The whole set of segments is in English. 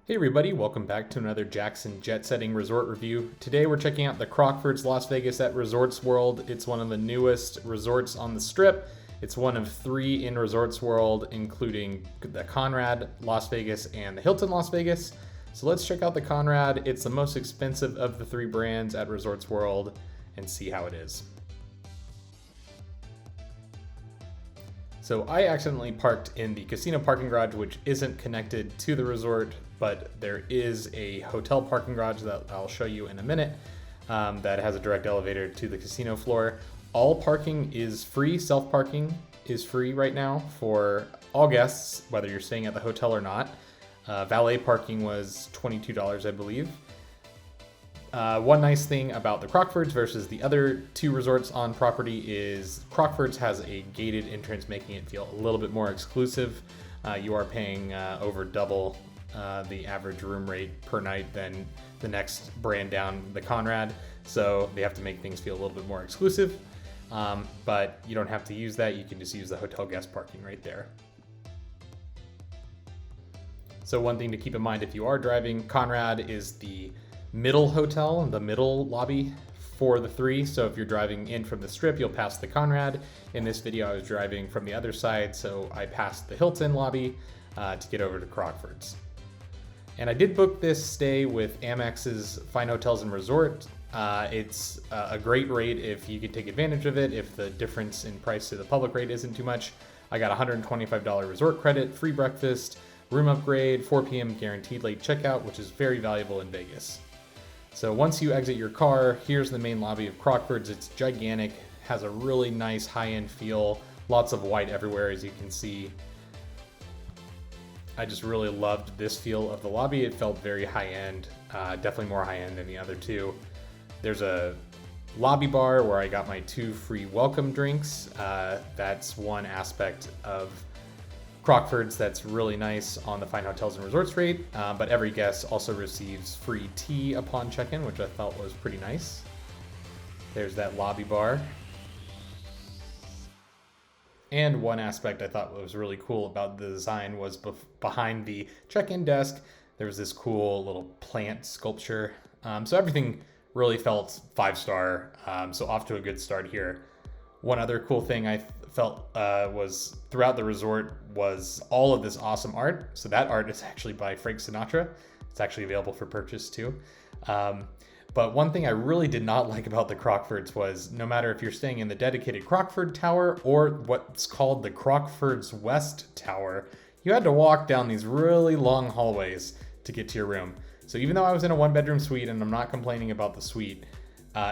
Hey everybody, welcome back to another Jackson Jet Setting Resort review. Today we're checking out the Crockfords Las Vegas at Resorts World. It's one of the newest resorts on the Strip. It's one of 3 in Resorts World, including the Conrad Las Vegas and the Hilton Las Vegas. So let's check out the Conrad. It's the most expensive of the 3 brands at Resorts World and see how it is. So I accidentally parked in the casino parking garage, which isn't connected to the resort, but there is a hotel parking garage that I'll show you in a minute that has a direct elevator to the casino floor. All parking is free. Self-parking is free right now for all guests, whether you're staying at the hotel or not. Valet parking was $22, I believe. One nice thing about the Crockfords versus the other 2 resorts on property is Crockfords has a gated entrance, making it feel a little bit more exclusive. You are paying over double the average room rate per night than the next brand down, the Conrad. So they have to make things feel a little bit more exclusive. But you don't have to use that. You can just use the hotel guest parking right there. So one thing to keep in mind if you are driving, Conrad is the middle hotel, the middle lobby for the 3. So if you're driving in from the Strip, you'll pass the Conrad. In this video, I was driving from the other side, so I passed the Hilton lobby to get over to Crockfords. And I did book this stay with Amex's Fine Hotels and Resort. It's a great rate if you can take advantage of it, if the difference in price to the public rate isn't too much. I got $125 resort credit, free breakfast, room upgrade, 4 p.m. guaranteed late checkout, which is very valuable in Vegas. So once you exit your car, here's the main lobby of Crockfords. It's gigantic, has a really nice high-end feel, lots of white everywhere as you can see. I just really loved this feel of the lobby. It felt very high-end, definitely more high-end than the other 2. There's a lobby bar where I got my 2 free welcome drinks. That's one aspect of Crockfords that's really nice on the Fine Hotels and Resorts rate, but every guest also receives free tea upon check-in, which I thought was pretty nice. There's that lobby bar. And one aspect I thought was really cool about the design was behind the check-in desk, there was this cool little plant sculpture. So everything really felt 5-star, so off to a good start here. One other cool thing I felt was throughout the resort was all of this awesome art. So that art is actually by Frank Sinatra. It's actually available for purchase too. But one thing I really did not like about the Crockfords was no matter if you're staying in the dedicated Crockford Tower or what's called the Crockfords West Tower, you had to walk down these really long hallways to get to your room. So even though I was in a 1-bedroom suite, and I'm not complaining about the suite,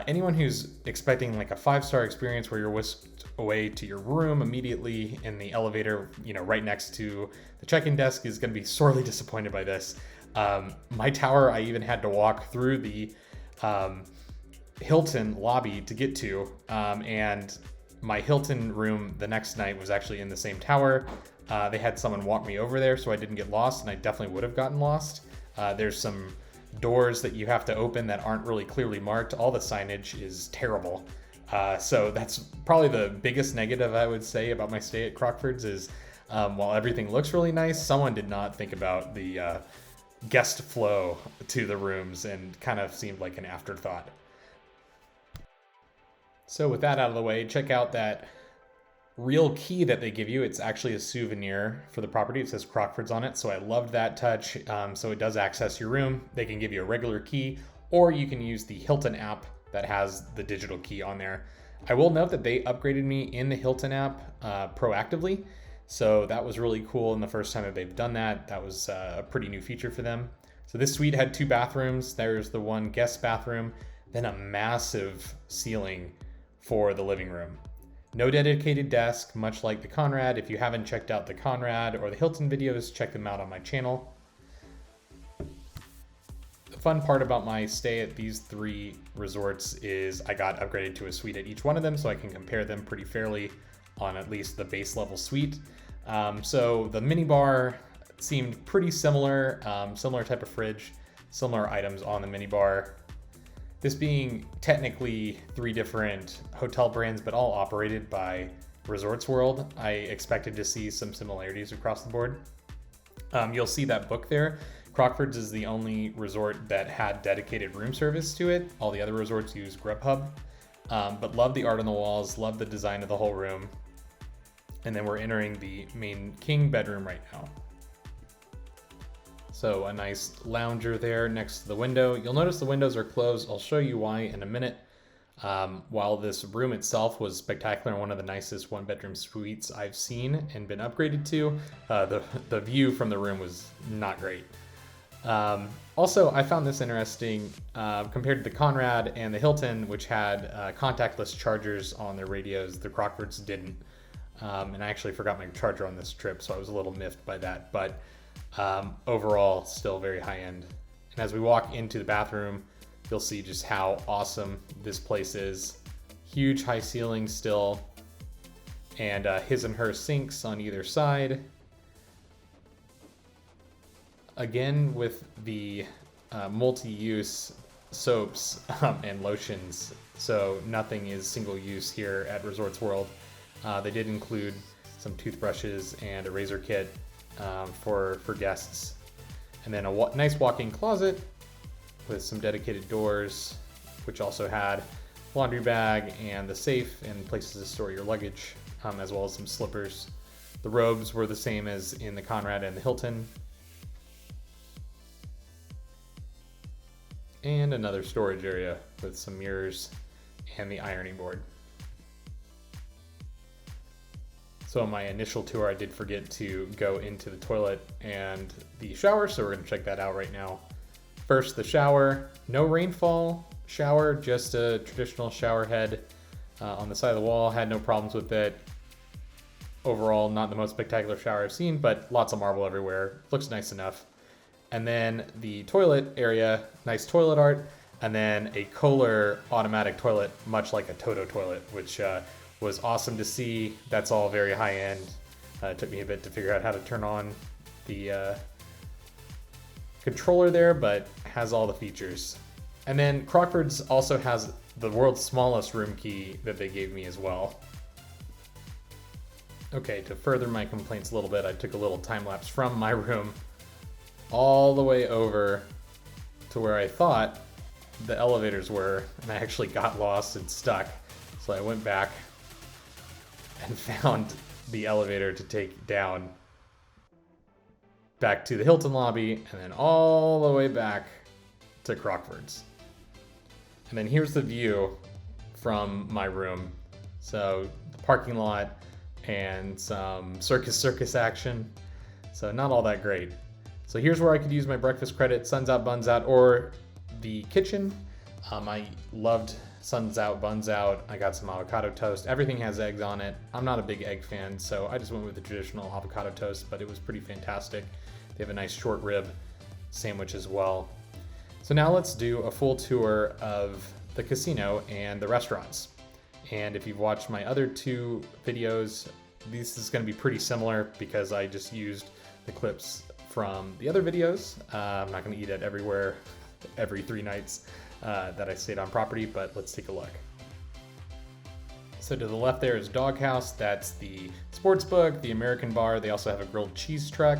anyone who's expecting like a 5-star experience where you're whisked away to your room immediately in the elevator, right next to the check-in desk is going to be sorely disappointed by this. My tower, I even had to walk through the Hilton lobby to get to, and my Hilton room the next night was actually in the same tower. They had someone walk me over there so I didn't get lost, and I definitely would have gotten lost. There's some doors that you have to open that aren't really clearly marked. All the signage is terrible. So that's probably the biggest negative I would say about my stay at Crockfords is while everything looks really nice, someone did not think about the guest flow to the rooms and kind of seemed like an afterthought. So with that out of the way, check out that real key that they give you. It's actually a souvenir for the property. It says Crockfords on it, so I loved that touch. So it does access your room. They can give you a regular key, or you can use the Hilton app that has the digital key on there. I will note that they upgraded me in the Hilton app proactively, so that was really cool. And the first time that they've done that, that was a pretty new feature for them. So this suite had 2 bathrooms. There's the one guest bathroom, then a massive ceiling for the living room. No dedicated desk, much like the Conrad. If you haven't checked out the Conrad or the Hilton videos, check them out on my channel. The fun part about my stay at these 3 resorts is I got upgraded to a suite at each one of them, so I can compare them pretty fairly on at least the base level suite. So the mini bar seemed pretty similar, similar type of fridge, similar items on the mini bar. This being technically 3 different hotel brands, but all operated by Resorts World, I expected to see some similarities across the board. You'll see that book there, Crockfords is the only resort that had dedicated room service to it. All the other resorts use Grubhub. But love the art on the walls, love the design of the whole room. And then we're entering the main king bedroom right now. So a nice lounger there next to the window. You'll notice the windows are closed. I'll show you why in a minute. While this room itself was spectacular and one of the nicest one-bedroom suites I've seen and been upgraded to, the view from the room was not great. Also, I found this interesting compared to the Conrad and the Hilton, which had contactless chargers on their radios. The Crockfords didn't. And I actually forgot my charger on this trip, so I was a little miffed by that. But overall, still very high-end. And as we walk into the bathroom, you'll see just how awesome this place is. Huge high ceilings still, and his and her sinks on either side. Again, with the multi-use soaps and lotions, so nothing is single use here at Resorts World. They did include some toothbrushes and a razor kit for guests. And then a nice walk-in closet with some dedicated doors, which also had laundry bag and the safe and places to store your luggage, as well as some slippers. The robes were the same as in the Conrad and the Hilton. And another storage area with some mirrors and the ironing board. So on my initial tour, I did forget to go into the toilet and the shower, so we're gonna check that out right now. First, the shower. No rainfall shower, just a traditional shower head on the side of the wall. Had no problems with it. Overall, not the most spectacular shower I've seen, but lots of marble everywhere. Looks nice enough. And then the toilet area, nice toilet art, and then a Kohler automatic toilet, much like a Toto toilet, which was awesome to see. That's all very high end. It took me a bit to figure out how to turn on the controller there, but has all the features. And then Crockfords also has the world's smallest room key that they gave me as well. Okay, to further my complaints a little bit, I took a little time lapse from my room all the way over to where I thought the elevators were, and I actually got lost and stuck. So I went back and found the elevator to take down back to the Hilton lobby, and then all the way back to Crockfords. And then here's the view from my room. So the parking lot and some circus action. So not all that great. So here's where I could use my breakfast credit, Suns Out, Buns Out, or the kitchen. I loved Suns Out, Buns Out. I got some avocado toast. Everything has eggs on it. I'm not a big egg fan, so I just went with the traditional avocado toast, but it was pretty fantastic. They have a nice short rib sandwich as well. So now let's do a full tour of the casino and the restaurants. And if you've watched my other two videos, this is going to be pretty similar because I just used the clips from the other videos. I'm not going to eat at everywhere every 3 nights that I stayed on property, but let's take a look. So to the left there is Doghouse. That's the sports book, the American bar. They also have a grilled cheese truck.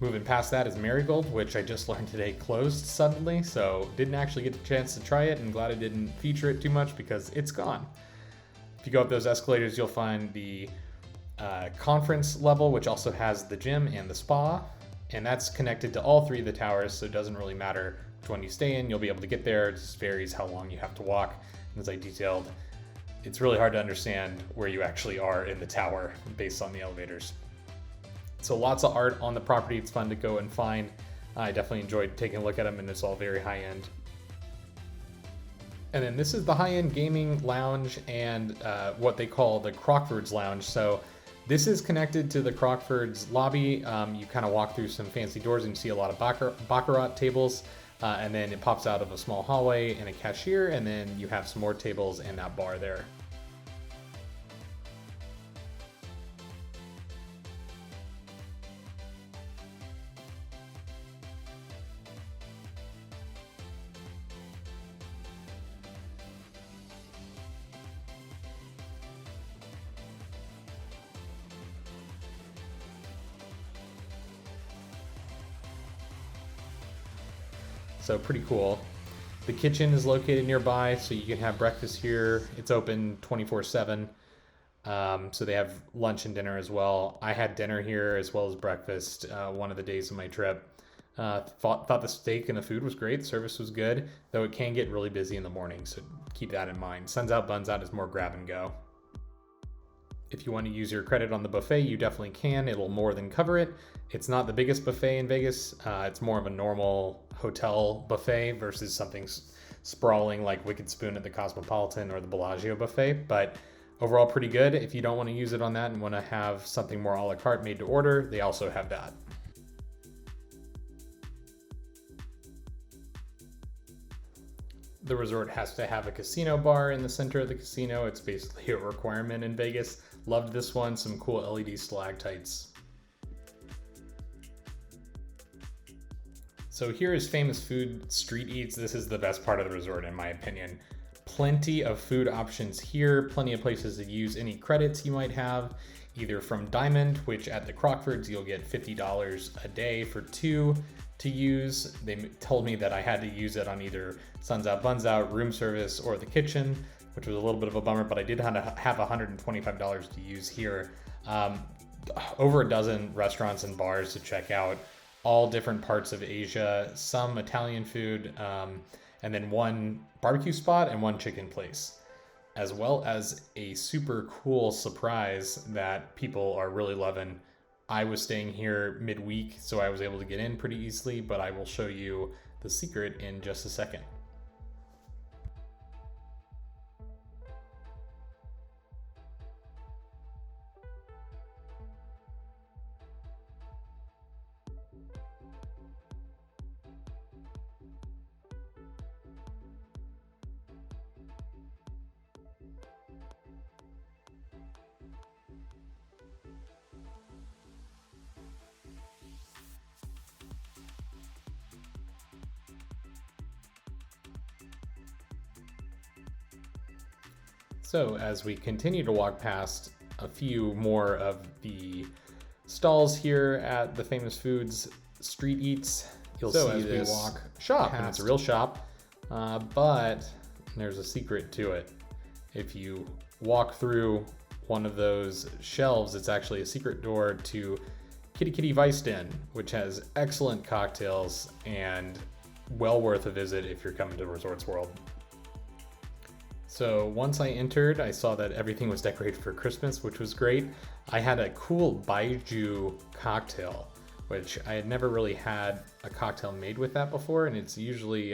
Moving past that is Marigold, which I just learned today closed suddenly, so didn't actually get the chance to try it, and glad I didn't feature it too much because it's gone. If you go up those escalators, you'll find the conference level, which also has the gym and the spa, and that's connected to all 3 of the towers, so it doesn't really matter which one you stay in. You'll be able to get there. It just varies how long you have to walk. And as I detailed, it's really hard to understand where you actually are in the tower based on the elevators. So lots of art on the property. It's fun to go and find. I definitely enjoyed taking a look at them, and it's all very high end. And then this is the high-end gaming lounge and what they call the Crockfords Lounge. So this is connected to the Crockfords lobby. You kind of walk through some fancy doors and you see a lot of baccarat tables. And then it pops out of a small hallway and a cashier, and then you have some more tables and that bar there. So pretty cool. The kitchen is located nearby, so you can have breakfast here. It's open 24/7. So they have lunch and dinner as well. I had dinner here as well as breakfast one of the days of my trip. Thought the steak and the food was great. Service was good, though it can get really busy in the morning, so keep that in mind. Suns out, buns out is more grab and go. If you want to use your credit on the buffet, you definitely can. It'll more than cover it. It's not the biggest buffet in Vegas. It's more of a normal hotel buffet versus something sprawling like Wicked Spoon at the Cosmopolitan or the Bellagio buffet, but overall pretty good. If you don't want to use it on that and want to have something more a la carte made to order, they also have that. The resort has to have a casino bar in the center of the casino. It's basically a requirement in Vegas. Loved this one, some cool LED stalactites. So here is Famous Food Street Eats. This is the best part of the resort in my opinion. Plenty of food options here, plenty of places to use any credits you might have, either from Diamond, which at the Crockfords you'll get $50 a day for 2 to use. They told me that I had to use it on either Suns Out, Buns Out, room service, or the kitchen, which was a little bit of a bummer, but I did have $125 to use here. Over a dozen restaurants and bars to check out, all different parts of Asia, some Italian food, and then one barbecue spot and one chicken place, as well as a super cool surprise that people are really loving. I was staying here midweek, so I was able to get in pretty easily, but I will show you the secret in just a second. So as we continue to walk past a few more of the stalls here at the Famous Foods Street Eats, you'll see as this we walk shop, and it's a real shop, but there's a secret to it. If you walk through one of those shelves, it's actually a secret door to Kitty Kitty Vice Den, which has excellent cocktails and well worth a visit if you're coming to Resorts World. So once I entered, I saw that everything was decorated for Christmas, which was great. I had a cool Baiju cocktail, which I had never really had a cocktail made with that before, and it's usually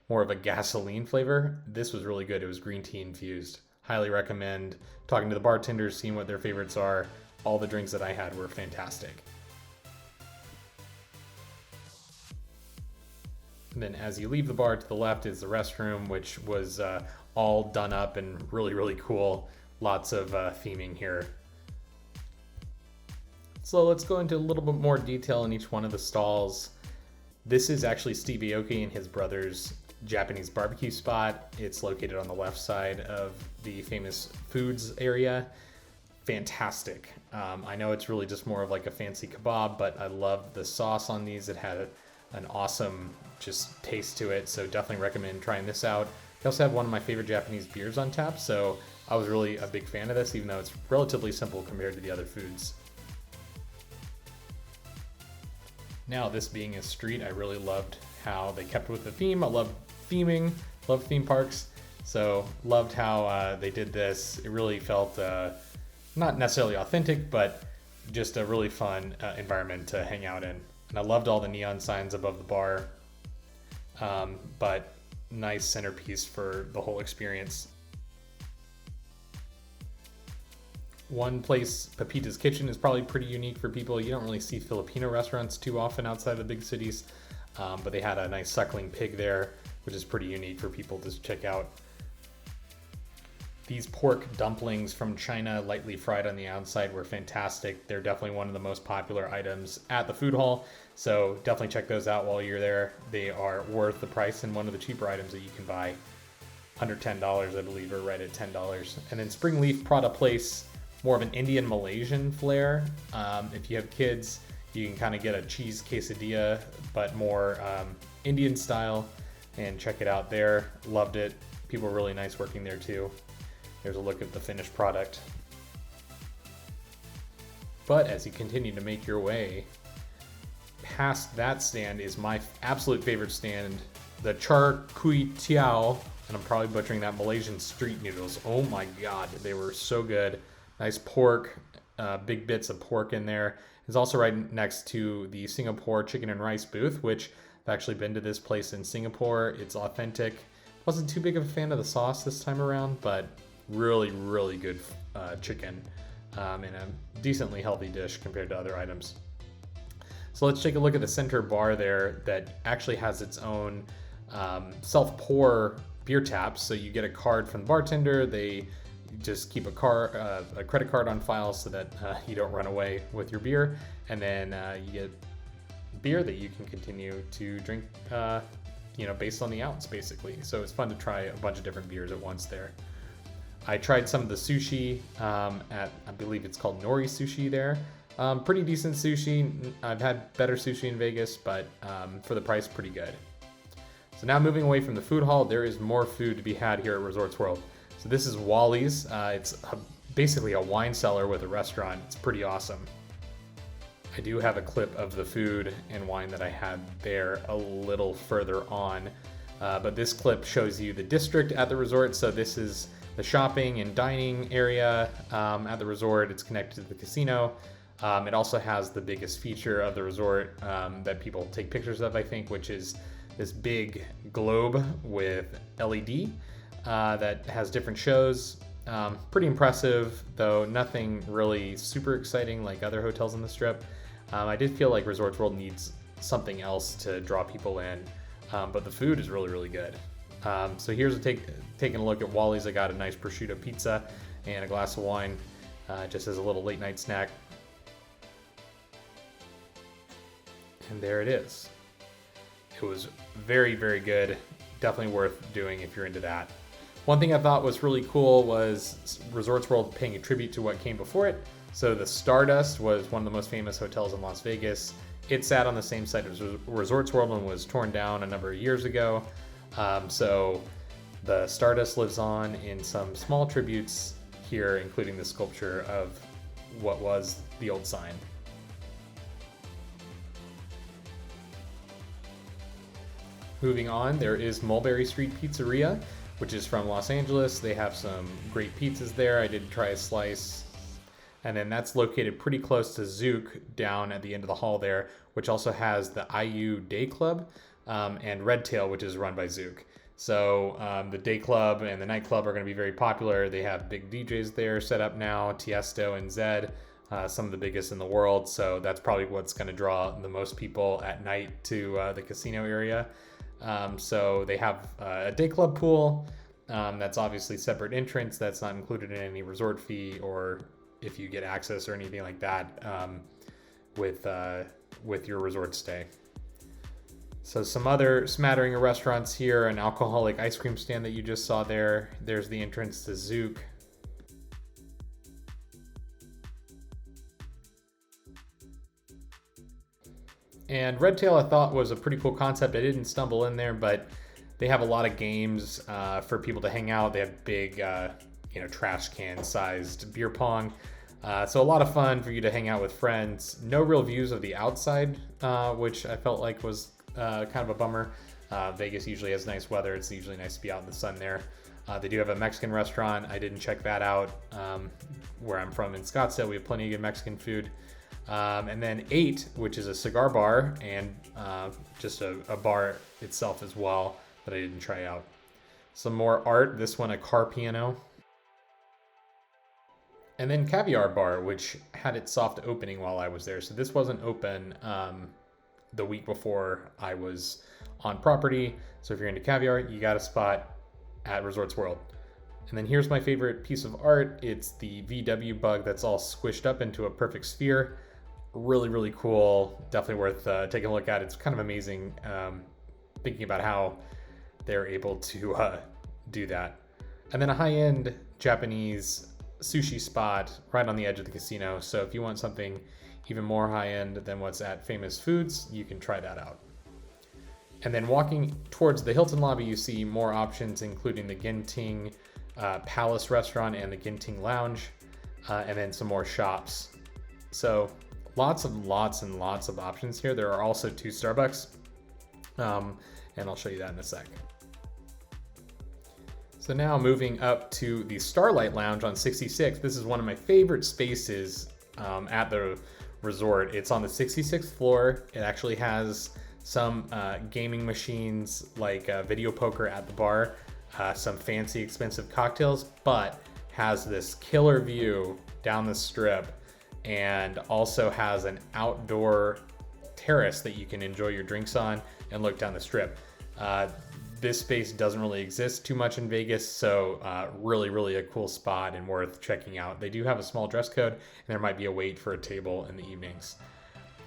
more of a gasoline flavor. This was really good. It was green tea infused. Highly recommend talking to the bartenders, seeing what their favorites are. All the drinks that I had were fantastic. And then as you leave the bar, to the left is the restroom, which was all done up and really, really cool. Lots of theming here. So let's go into a little bit more detail in each one of the stalls. This is actually Steve Aoki and his brother's Japanese barbecue spot. It's located on the left side of the Famous Foods area. Fantastic. I know it's really just more of like a fancy kebab, but I love the sauce on these. It had an awesome just taste to it, so definitely recommend trying this out. They also have one of my favorite Japanese beers on tap, so I was really a big fan of this, even though it's relatively simple compared to the other foods. Now, this being a street, I really loved how they kept with the theme. I love theming, love theme parks, so loved how they did this. It really felt not necessarily authentic, but just a really fun environment to hang out in. And I loved all the neon signs above the bar, but nice centerpiece for the whole experience. One place, Pepita's Kitchen, is probably pretty unique for people. You don't really see Filipino restaurants too often outside the big cities, but they had a nice suckling pig there, which is pretty unique for people to check out. These pork dumplings from China, lightly fried on the outside, were fantastic. They're definitely one of the most popular items at the food hall, so definitely check those out while you're there. They are worth the price and one of the cheaper items that you can buy. Under $10, I believe, or right at $10. And then Spring Leaf Prada Place, more of an Indian Malaysian flair. If you have kids, you can kind of get a cheese quesadilla, but more Indian style, and check it out there. Loved it. People were really nice working there too. Here's a look at the finished product. But as you continue to make your way past that stand is my absolute favorite stand, the Char Kway Teow, and I'm probably butchering that, Malaysian street noodles. Oh my god, they were so good. Nice pork, big bits of pork in there. It's also right next to the Singapore chicken and rice booth, which I've actually been to this place in Singapore. It's authentic. Wasn't too big of a fan of the sauce this time around, but really, really good chicken and a decently healthy dish compared to other items. So let's take a look at the center bar there that actually has its own self-pour beer taps. So you get a card from the bartender. They just keep a credit card on file so that you don't run away with your beer. And then you get beer that you can continue to drink, based on the ounce, basically. So it's fun to try a bunch of different beers at once there. I tried some of the sushi at, I believe it's called Nori Sushi there. Pretty decent sushi. I've had better sushi in Vegas, but for the price, pretty good. So now moving away from the food hall, there is more food to be had here at Resorts World. So this is Wally's. It's basically a wine cellar with a restaurant. It's pretty awesome. I do have a clip of the food and wine that I had there a little further on, but this clip shows you the district at the resort. So this is the shopping and dining area at the resort. It's connected to the casino. It also has the biggest feature of the resort that people take pictures of, I think, which is this big globe with LED that has different shows. Pretty impressive, though nothing really super exciting like other hotels on the Strip. I did feel like Resorts World needs something else to draw people in, but the food is really, really good. So here's taking a look at Wally's. I got a nice prosciutto pizza and a glass of wine just as a little late night snack. And there it is. It was very, very good. Definitely worth doing if you're into that. One thing I thought was really cool was Resorts World paying a tribute to what came before it. So the Stardust was one of the most famous hotels in Las Vegas. It sat on the same site as Resorts World and was torn down a number of years ago. So the Stardust lives on in some small tributes here, including the sculpture of what was the old sign. Moving on, there is Mulberry Street Pizzeria, which is from Los Angeles. They have some great pizzas there. I did try a slice. And then that's located pretty close to Zouk down at the end of the hall there, which also has the IU Day Club and Red Tail, which is run by Zouk. So the Day Club and the nightclub are going to be very popular. They have big DJs there set up now, Tiesto and Zed, some of the biggest in the world. So that's probably what's going to draw the most people at night to the casino area. So they have a day club pool that's obviously separate entrance. That's not included in any resort fee or if you get access or anything like that with your resort stay. So some other smattering of restaurants here, an alcoholic ice cream stand that you just saw there. There's the entrance to Zouk. And Red Tail I thought was a pretty cool concept. I didn't stumble in there, but they have a lot of games for people to hang out. They have big, trash can sized beer pong. So a lot of fun for you to hang out with friends. No real views of the outside, which I felt like was kind of a bummer. Vegas usually has nice weather. It's usually nice to be out in the sun there. They do have a Mexican restaurant. I didn't check that out. Where I'm from in Scottsdale, we have plenty of good Mexican food. And then 8, which is a cigar bar and just a bar itself as well that I didn't try out. Some more art, this one a car piano. And then Caviar Bar, which had its soft opening while I was there. So this wasn't open the week before I was on property. So if you're into caviar, you got a spot at Resorts World. And then here's my favorite piece of art. It's the VW bug that's all squished up into a perfect sphere. Really, really cool. Definitely worth taking a look at. It's kind of amazing thinking about how they're able to do that. And then a high-end Japanese sushi spot right on the edge of the casino. So if you want something even more high-end than what's at Famous Foods, you can try that out. And then walking towards the Hilton lobby, you see more options, including the Genting Palace restaurant and the Genting Lounge, and then some more shops. So lots and lots of options here. There are also 2 Starbucks, and I'll show you that in a sec. So now moving up to the Starlight Lounge on 66. This is one of my favorite spaces at the resort. It's on the 66th floor. It actually has some gaming machines like video poker at the bar, some fancy expensive cocktails, but has this killer view down the strip, and also has an outdoor terrace that you can enjoy your drinks on and look down the strip. This space doesn't really exist too much in Vegas, so really a cool spot and worth checking out. They do have a small dress code, and there might be a wait for a table in the evenings.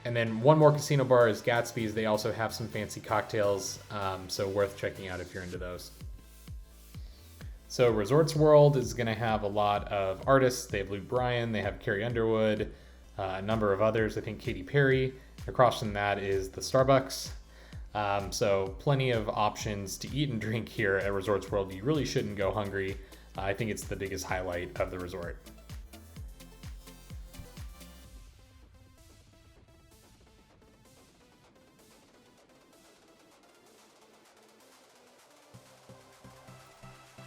And then one more casino bar is Gatsby's. They also have some fancy cocktails, so worth checking out if you're into those. So Resorts World is going to have a lot of artists. They have Luke Bryan, they have Carrie Underwood, a number of others. I think Katy Perry. Across from that is the Starbucks. So plenty of options to eat and drink here at Resorts World. You really shouldn't go hungry. I think it's the biggest highlight of the resort.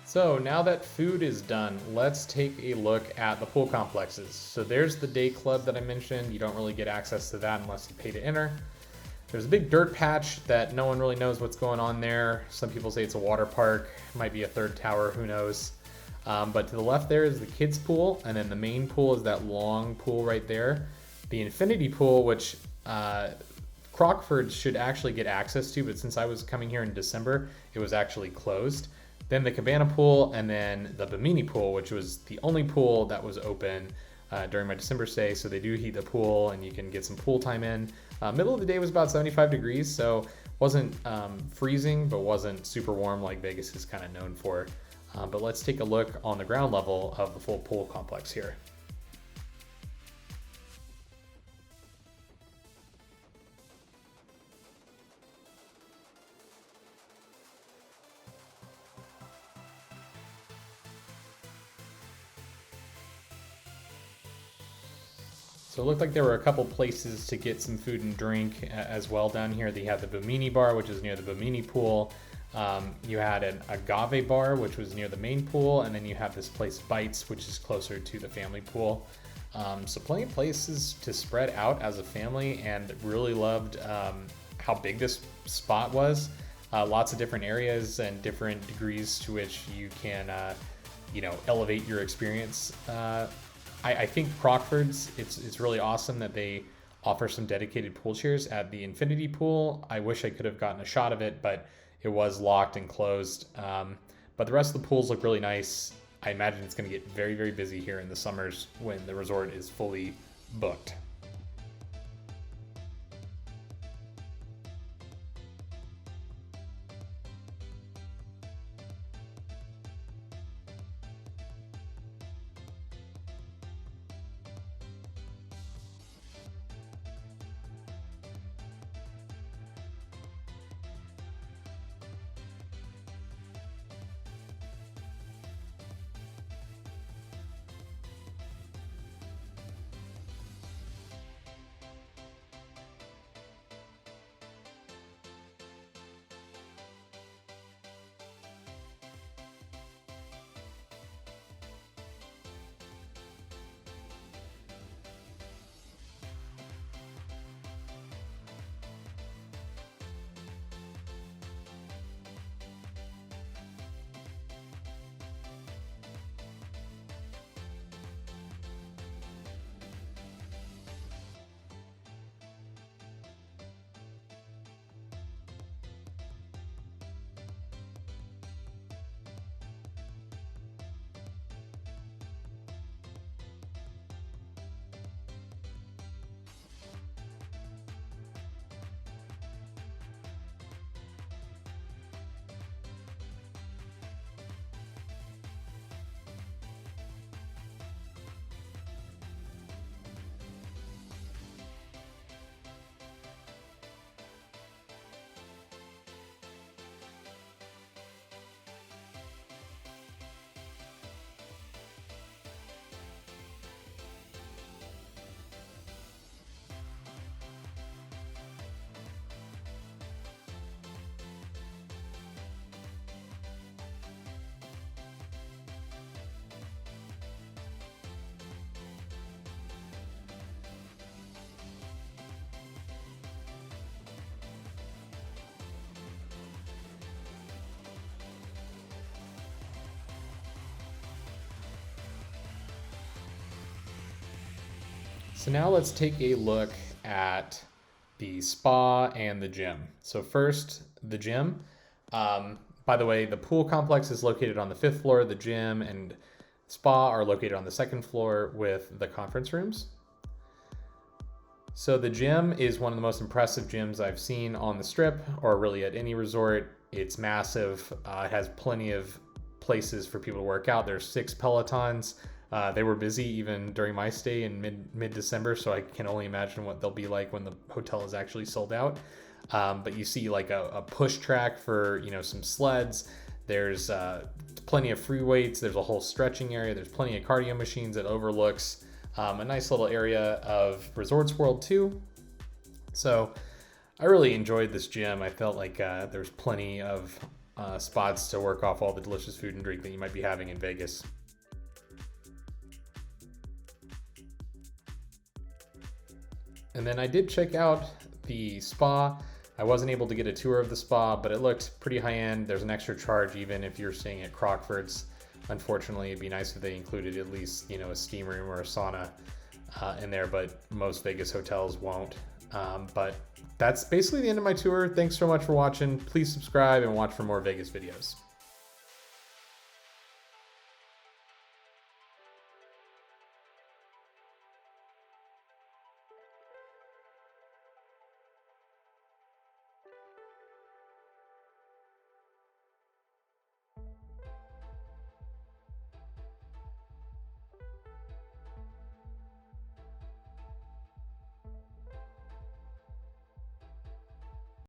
So now that food is done, let's take a look at the pool complexes. So there's the day club that I mentioned. You don't really get access to that unless you pay to enter. There's a big dirt patch that no one really knows what's going on there. Some people say it's a water park, might be a third tower, who knows. But to the left there is the kids pool, and then the main pool is that long pool right there. The infinity pool, which Crockfords should actually get access to, but since I was coming here in December, it was actually closed. Then the cabana pool, and then the Bimini pool, which was the only pool that was open during my December stay. So they do heat the pool, and you can get some pool time in. Middle of the day was about 75 degrees, so wasn't freezing, but wasn't super warm like Vegas is kind of known for. But let's take a look on the ground level of the full pool complex here. So it looked like there were a couple places to get some food and drink as well down here. They had the Bimini bar, which is near the Bimini pool. You had an agave bar, which was near the main pool. And then you have this place Bites, which is closer to the family pool. So plenty of places to spread out as a family, and really loved how big this spot was. Lots of different areas and different degrees to which you can, elevate your experience. I think Crockfords, it's really awesome that they offer some dedicated pool chairs at the infinity pool. I wish I could have gotten a shot of it, but it was locked and closed. But the rest of the pools look really nice. I imagine it's going to get very busy here in the summers when the resort is fully booked. So now let's take a look at the spa and the gym. So first, the gym. By the way, the pool complex is located on the 5th floor. The gym and spa are located on the 2nd floor with the conference rooms. So the gym is one of the most impressive gyms I've seen on the Strip, or really at any resort. It's massive. It has plenty of places for people to work out. There's 6 Pelotons. They were busy even during my stay in mid-December, so I can only imagine what they'll be like when the hotel is actually sold out. But you see like a push track for, some sleds. There's plenty of free weights. There's a whole stretching area. There's plenty of cardio machines. It overlooks a nice little area of Resorts World too. So I really enjoyed this gym. I felt like there's plenty of spots to work off all the delicious food and drink that you might be having in Vegas. And then I did check out the spa. I wasn't able to get a tour of the spa, but it looked pretty high end. There's an extra charge even if you're staying at Crockfords. Unfortunately, it'd be nice if they included at least, a steam room or a sauna in there, but most Vegas hotels won't. But that's basically the end of my tour. Thanks so much for watching. Please subscribe and watch for more Vegas videos.